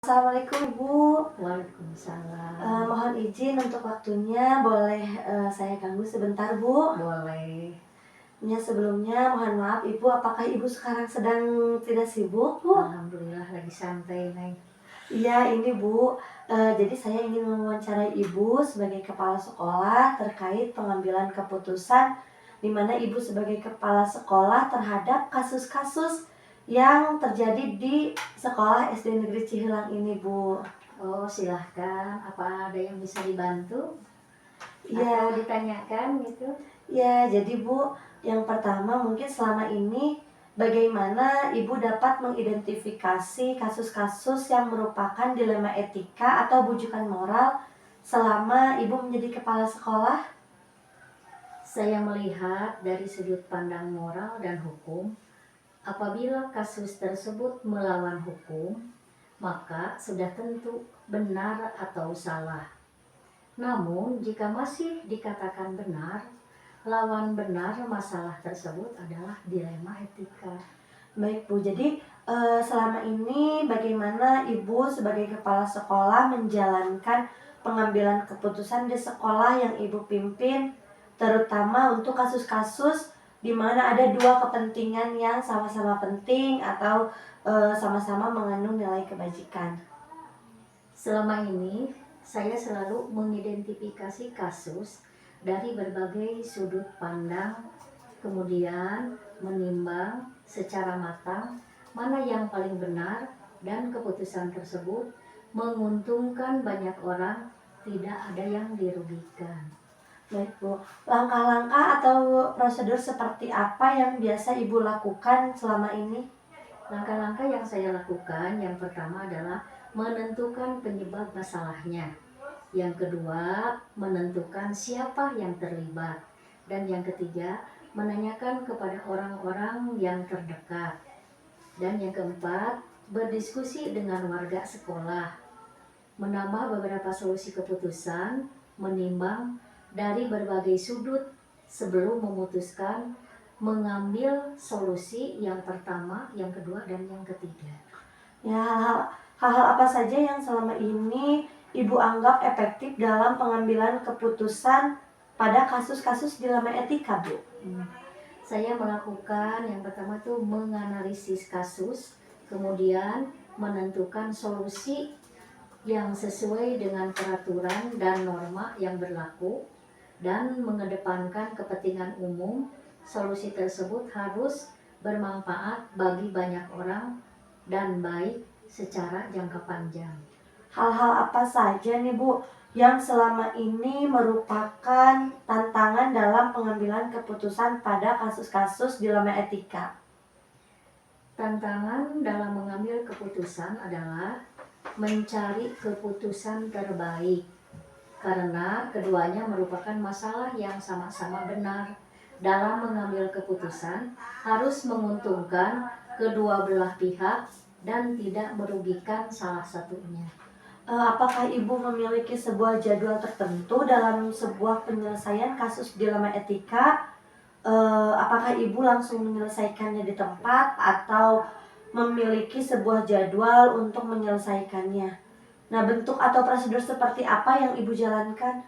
Assalamualaikum Ibu. Waalaikumsalam. Mohon izin untuk waktunya, boleh saya ganggu sebentar Bu? Boleh. Ya, sebelumnya mohon maaf Ibu, apakah Ibu sekarang sedang tidak sibuk Bu? Alhamdulillah lagi santai, Neng. Iya ini Bu, jadi saya ingin mewawancarai Ibu sebagai kepala sekolah terkait pengambilan keputusan di mana Ibu sebagai kepala sekolah terhadap kasus-kasus yang terjadi di sekolah SD Negeri Cihilang ini Bu. Oh, silahkan. Apa ada yang bisa dibantu? Iya. Atau ditanyakan gitu? Ya, jadi Bu, yang pertama mungkin selama ini bagaimana Ibu dapat mengidentifikasi kasus-kasus yang merupakan dilema etika atau bujukan moral selama Ibu menjadi kepala sekolah? Saya melihat dari sudut pandang moral dan hukum, apabila kasus tersebut melawan hukum, maka sudah tentu benar atau salah. Namun, jika masih dikatakan benar, lawan benar masalah tersebut adalah dilema etika. Baik Bu, jadi selama ini bagaimana Ibu sebagai kepala sekolah menjalankan pengambilan keputusan di sekolah yang Ibu pimpin, terutama untuk kasus-kasus di mana ada dua kepentingan yang sama-sama penting atau sama-sama mengandung nilai kebajikan. Selama ini, saya selalu mengidentifikasi kasus dari berbagai sudut pandang, kemudian menimbang secara matang mana yang paling benar dan keputusan tersebut menguntungkan banyak orang, tidak ada yang dirugikan. Baik Bu, langkah-langkah atau prosedur seperti apa yang biasa Ibu lakukan selama ini? Langkah-langkah yang saya lakukan, yang pertama adalah menentukan penyebab masalahnya. Yang kedua, menentukan siapa yang terlibat. Dan yang ketiga, menanyakan kepada orang-orang yang terdekat. Dan yang keempat, berdiskusi dengan warga sekolah. Menambah beberapa solusi keputusan, menimbang dari berbagai sudut sebelum memutuskan mengambil solusi yang pertama, yang kedua, dan yang ketiga. Ya, hal-hal apa saja yang selama ini Ibu anggap efektif dalam pengambilan keputusan pada kasus-kasus dilema etika, Bu? Saya melakukan yang pertama tuh menganalisis kasus, kemudian menentukan solusi yang sesuai dengan peraturan dan norma yang berlaku, dan mengedepankan kepentingan umum. Solusi tersebut harus bermanfaat bagi banyak orang dan baik secara jangka panjang. Hal-hal apa saja nih Bu yang selama ini merupakan tantangan dalam pengambilan keputusan pada kasus-kasus dilema etika? Tantangan dalam mengambil keputusan adalah mencari keputusan terbaik, karena keduanya merupakan masalah yang sama-sama benar. Dalam mengambil keputusan harus menguntungkan kedua belah pihak dan tidak merugikan salah satunya. Apakah Ibu memiliki sebuah jadwal tertentu dalam sebuah penyelesaian kasus dilema etika? Apakah Ibu langsung menyelesaikannya di tempat atau memiliki sebuah jadwal untuk menyelesaikannya? Nah, bentuk atau prosedur seperti apa yang Ibu jalankan?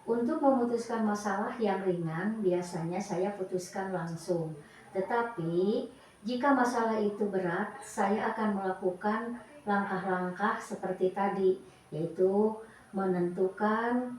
Untuk memutuskan masalah yang ringan, biasanya saya putuskan langsung. Tetapi, jika masalah itu berat, saya akan melakukan langkah-langkah seperti tadi, yaitu menentukan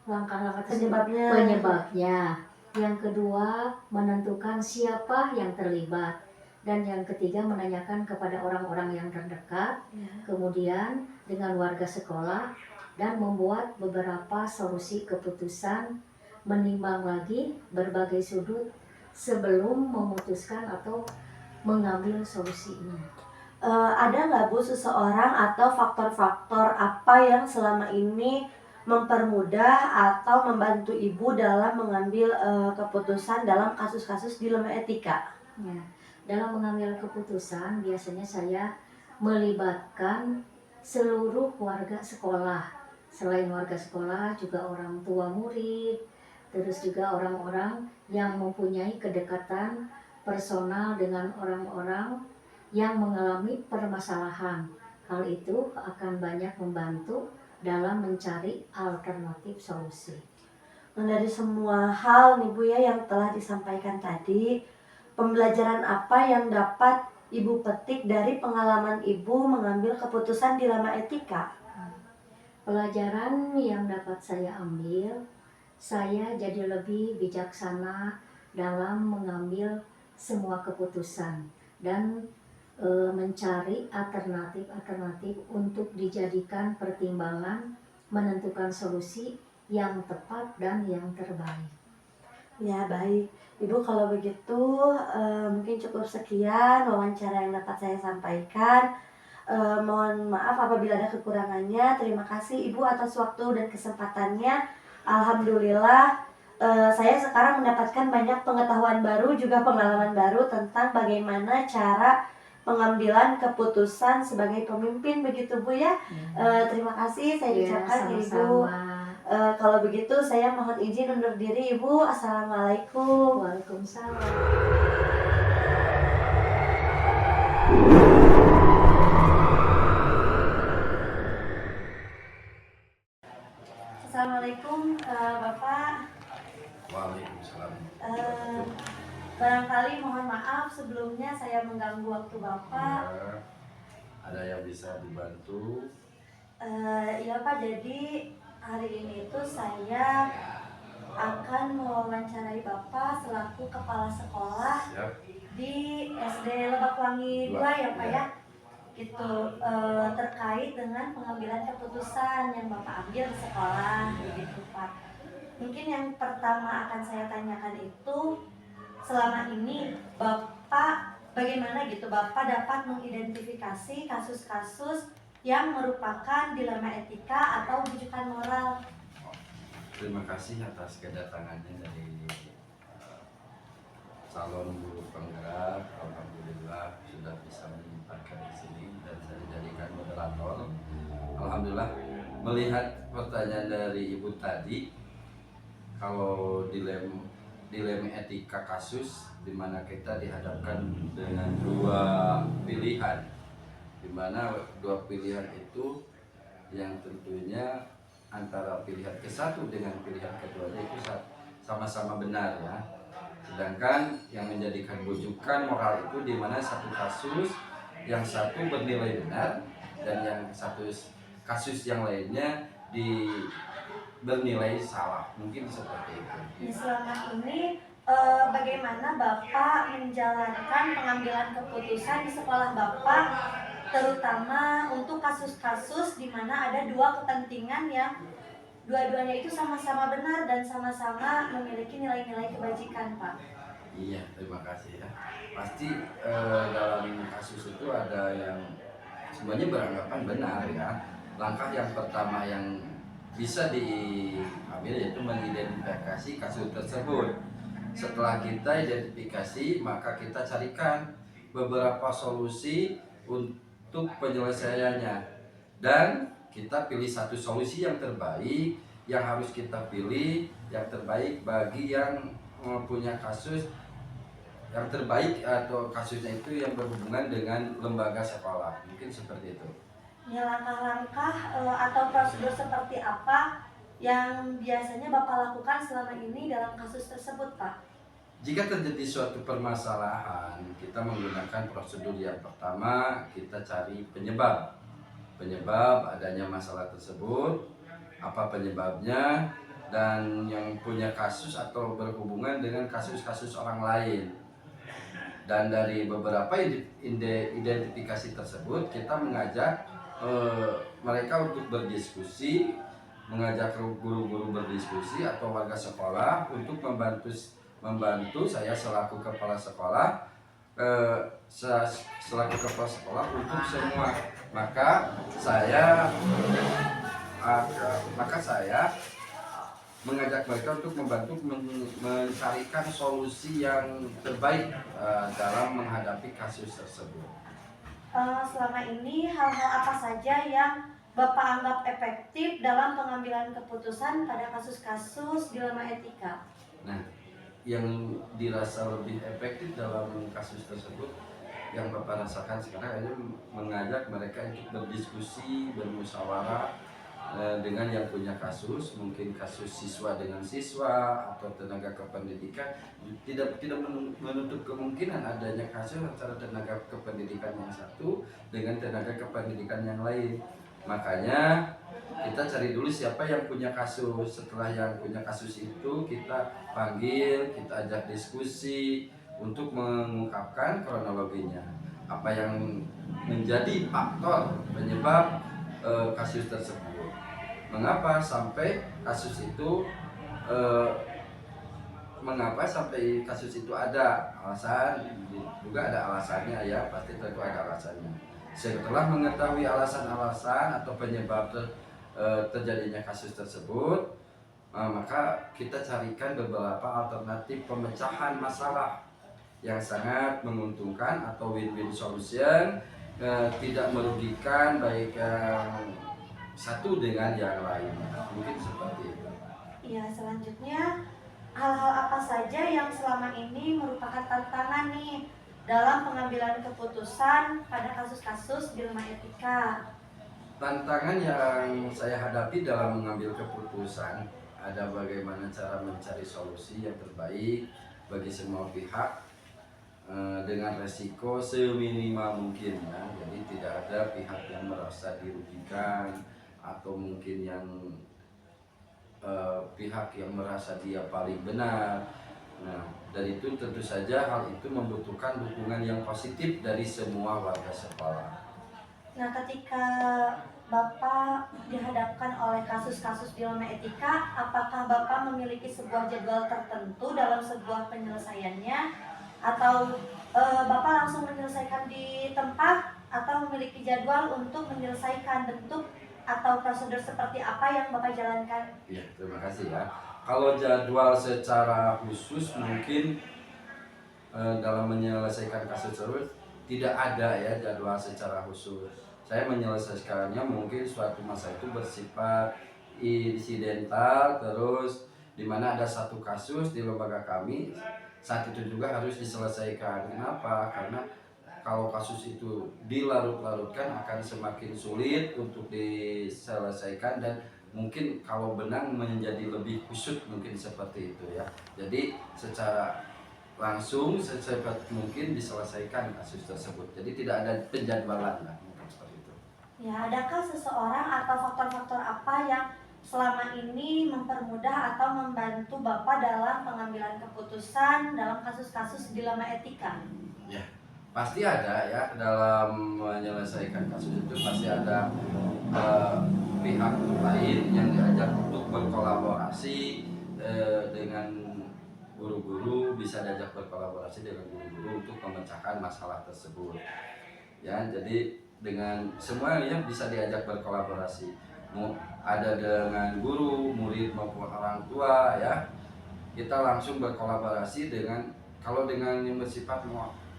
langkah-langkah penyebabnya. Yang kedua, menentukan siapa yang terlibat. Dan yang ketiga, menanyakan kepada orang-orang yang terdekat. Kemudian dengan warga sekolah, dan membuat beberapa solusi keputusan, menimbang lagi berbagai sudut sebelum memutuskan atau mengambil solusinya. Ada nggak Bu seseorang atau faktor-faktor apa yang selama ini mempermudah atau membantu Ibu dalam mengambil keputusan dalam kasus-kasus dilema etika? Ya, dalam mengambil keputusan biasanya saya melibatkan seluruh warga sekolah. Selain warga sekolah, juga orang tua murid, terus juga orang-orang yang mempunyai kedekatan personal dengan orang-orang yang mengalami permasalahan. Hal itu akan banyak membantu dalam mencari alternatif solusi. Nah, dari semua hal nih Bu ya yang telah disampaikan tadi, pembelajaran apa yang dapat Ibu petik dari pengalaman Ibu mengambil keputusan dilema etika? Pelajaran yang dapat saya ambil, saya jadi lebih bijaksana dalam mengambil semua keputusan dan mencari alternatif-alternatif untuk dijadikan pertimbangan menentukan solusi yang tepat dan yang terbaik. Ya baik, Ibu kalau begitu mungkin cukup sekian wawancara yang dapat saya sampaikan. Mohon maaf apabila ada kekurangannya. Terima kasih Ibu atas waktu dan kesempatannya. Alhamdulillah saya sekarang mendapatkan banyak pengetahuan baru juga pengalaman baru tentang bagaimana cara pengambilan keputusan sebagai pemimpin begitu Bu ya. Terima kasih saya ucapkan ke Ibu. Sama-sama. Kalau begitu saya mohon izin undur diri Ibu. Assalamualaikum. Waalaikumsalam. Assalamualaikum Bapak. Waalaikumsalam. Barangkali mohon maaf sebelumnya saya mengganggu waktu Bapak. Ya, ada yang bisa dibantu? Iya Pak, jadi hari ini itu saya akan mewawancarai Bapak selaku kepala sekolah Siap. di SD Lebakwangi 2 ya Pak ya. Itu terkait dengan pengambilan keputusan yang Bapak ambil di sekolah begitu Pak. Mungkin yang pertama akan saya tanyakan itu, selama ini Bapak bagaimana gitu Bapak dapat mengidentifikasi kasus-kasus yang merupakan dilema etika atau rujukan moral. Terima kasih atas kedatangannya dari calon guru penggerak. Alhamdulillah sudah bisa menyempatkan di sini dan saya dijadikan moderator. Alhamdulillah, melihat pertanyaan dari Ibu tadi, kalau dilema etika kasus di mana kita dihadapkan dengan dua pilihan, di mana dua pilihan itu yang tentunya antara pilihan ke-1 dengan pilihan kedua itu sama-sama benar ya. Sedangkan yang menjadikan rujukan moral itu di mana satu kasus yang satu bernilai benar dan yang satu kasus yang lainnya bernilai salah, mungkin seperti itu. Selama ini bagaimana Bapak menjalankan pengambilan keputusan di sekolah Bapak, terutama untuk kasus-kasus di mana ada dua kepentingan yang dua-duanya itu sama-sama benar dan sama-sama memiliki nilai-nilai kebajikan Pak? Iya, terima kasih ya. Pasti dalam kasus itu ada yang semuanya beranggapan benar ya. Langkah yang pertama yang bisa diambil yaitu mengidentifikasi kasus tersebut. Setelah kita identifikasi, maka kita carikan beberapa solusi untuk penyelesaiannya, dan kita pilih satu solusi yang terbaik yang harus kita pilih, yang terbaik bagi yang punya kasus yang terbaik atau kasusnya itu yang berhubungan dengan lembaga sekolah, mungkin seperti itu. Ya, langkah-langkah atau prosedur seperti apa yang biasanya Bapak lakukan selama ini dalam kasus tersebut, Pak? Jika terjadi suatu permasalahan, kita menggunakan prosedur yang pertama, kita cari penyebab adanya masalah tersebut, apa penyebabnya, dan yang punya kasus atau berhubungan dengan kasus-kasus orang lain. Dan dari beberapa identifikasi tersebut, kita mengajak mereka untuk berdiskusi, mengajak guru-guru berdiskusi atau warga sekolah untuk membantu saya selaku kepala sekolah untuk semua. Maka saya mengajak mereka untuk membantu mencarikan solusi yang terbaik dalam menghadapi kasus tersebut. Selama ini hal-hal apa saja yang Bapak anggap efektif dalam pengambilan keputusan pada kasus-kasus dilema etika? Nah, yang dirasa lebih efektif dalam kasus tersebut yang Bapak rasakan sekarang hanya mengajak mereka untuk berdiskusi, bermusyawarah dengan yang punya kasus, mungkin kasus siswa dengan siswa atau tenaga kependidikan. Tidak menutup kemungkinan adanya kasus antara tenaga kependidikan yang satu dengan tenaga kependidikan yang lain. Makanya kita cari dulu siapa yang punya kasus. Setelah yang punya kasus itu kita panggil, kita ajak diskusi untuk mengungkapkan kronologinya, apa yang menjadi faktor penyebab kasus tersebut. Mengapa sampai kasus itu ada alasan, juga ada alasannya ya, pasti tentu ada alasannya. Setelah mengetahui alasan-alasan atau penyebab terjadinya kasus tersebut, maka kita carikan beberapa alternatif pemecahan masalah yang sangat menguntungkan atau win-win solution, tidak merugikan baik satu dengan yang lain. Mungkin seperti itu. Iya, selanjutnya hal-hal apa saja yang selama ini merupakan tantangan nih dalam pengambilan keputusan pada kasus-kasus dilema etika? Tantangan yang saya hadapi dalam mengambil keputusan ada bagaimana cara mencari solusi yang terbaik bagi semua pihak dengan resiko seminimal mungkin ya. Jadi tidak ada pihak yang merasa dirugikan atau mungkin yang pihak yang merasa dia paling benar. Nah, dan itu tentu saja hal itu membutuhkan dukungan yang positif dari semua warga sekolah. Nah, ketika Bapak dihadapkan oleh kasus-kasus dilema etika, apakah Bapak memiliki sebuah jadwal tertentu dalam sebuah penyelesaiannya, atau Bapak langsung menyelesaikan di tempat, atau memiliki jadwal untuk menyelesaikan? Bentuk atau prosedur seperti apa yang Bapak jalankan? Ya, terima kasih ya. Kalau jadwal secara khusus mungkin dalam menyelesaikan kasus tersebut tidak ada ya jadwal secara khusus. Saya menyelesaikannya mungkin suatu masa itu bersifat insidental, terus di mana ada satu kasus di lembaga kami saat itu juga harus diselesaikan. Kenapa? Karena kalau kasus itu dilarut-larutkan akan semakin sulit untuk diselesaikan dan mungkin kalau benang menjadi lebih kusut, mungkin seperti itu ya. Jadi secara langsung secepat mungkin diselesaikan kasus tersebut. Jadi tidak ada penjadwalan lah, mungkin seperti itu. Ya, adakah seseorang atau faktor-faktor apa yang selama ini mempermudah atau membantu Bapak dalam pengambilan keputusan dalam kasus-kasus dilema etika? Ya, pasti ada ya, dalam menyelesaikan kasus itu pasti ada pihak lain yang diajak untuk berkolaborasi dengan guru-guru, bisa diajak berkolaborasi dengan guru-guru untuk memecahkan masalah tersebut ya. Jadi dengan semuanya bisa diajak berkolaborasi, mau ada dengan guru, murid maupun orang tua ya. Kita langsung berkolaborasi dengan, kalau dengan yang bersifat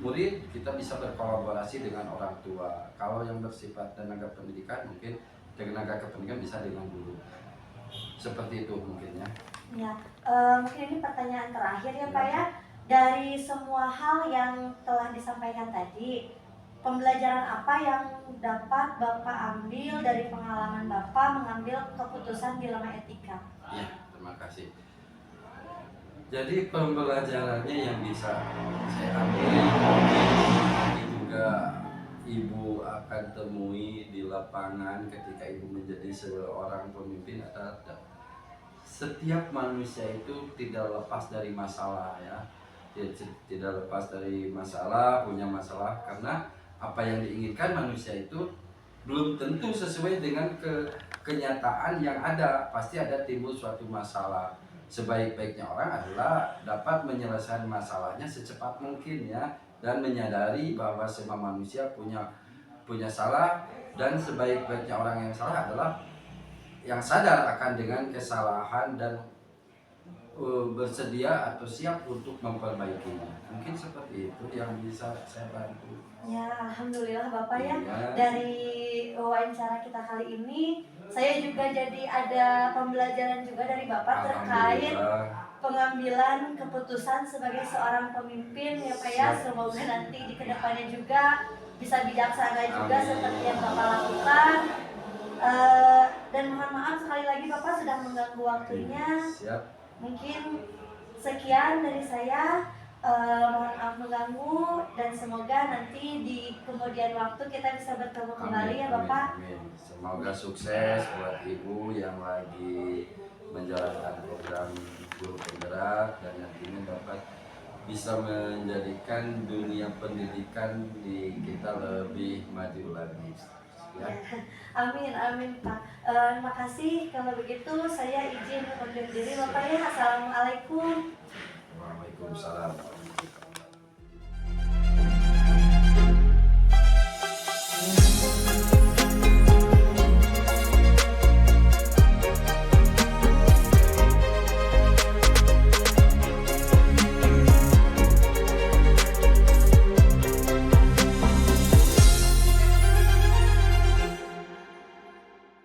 murid kita bisa berkolaborasi dengan orang tua. Kalau yang bersifat tenaga pendidikan mungkin tenaga kependidikan bisa dengan guru. Seperti itu mungkin ya. Ya, mungkin ini pertanyaan terakhir ya Pak ya. Dari semua hal yang telah disampaikan tadi, pembelajaran apa yang dapat Bapak ambil dari pengalaman Bapak mengambil keputusan dilema etika? Ya, terima kasih. Jadi pembelajarannya yang bisa saya ambil, nanti juga Ibu akan temui di lapangan ketika Ibu menjadi seorang pemimpin, adalah setiap manusia itu tidak lepas dari masalah ya. Tidak lepas dari masalah, punya masalah, karena apa yang diinginkan manusia itu belum tentu sesuai dengan kenyataan yang ada. Pasti ada timbul suatu masalah. Sebaik-baiknya orang adalah dapat menyelesaikan masalahnya secepat mungkin ya, dan menyadari bahwa semua manusia punya salah, dan sebaik-baiknya orang yang salah adalah yang sadar akan dengan kesalahan dan bersedia atau siap untuk memperbaikinya. Mungkin seperti itu yang bisa saya bantu. Ya, alhamdulillah Bapak ya. Ya. Dari wawancara kita kali ini, saya juga jadi ada pembelajaran juga dari Bapak terkait pengambilan keputusan sebagai seorang pemimpin ya Pak ya. Semoga nanti di kedepannya juga bisa bijaksana juga seperti yang Bapak lakukan. Dan mohon maaf sekali lagi Bapak sudah mengganggu waktunya. Siap. Mungkin sekian dari saya. Mohon maaf mengganggu dan semoga nanti di kemudian waktu kita bisa bertemu kembali ya Bapak. Amin. Semoga sukses buat Ibu yang lagi menjalankan program guru penggerak dan nantinya dapat bisa menjadikan dunia pendidikan di kita lebih maju lagi. Ya. Amin, amin Pak. Terima kasih. Kalau begitu saya izin undur diri Bapak ya. Assalamualaikum. Waalaikumsalam.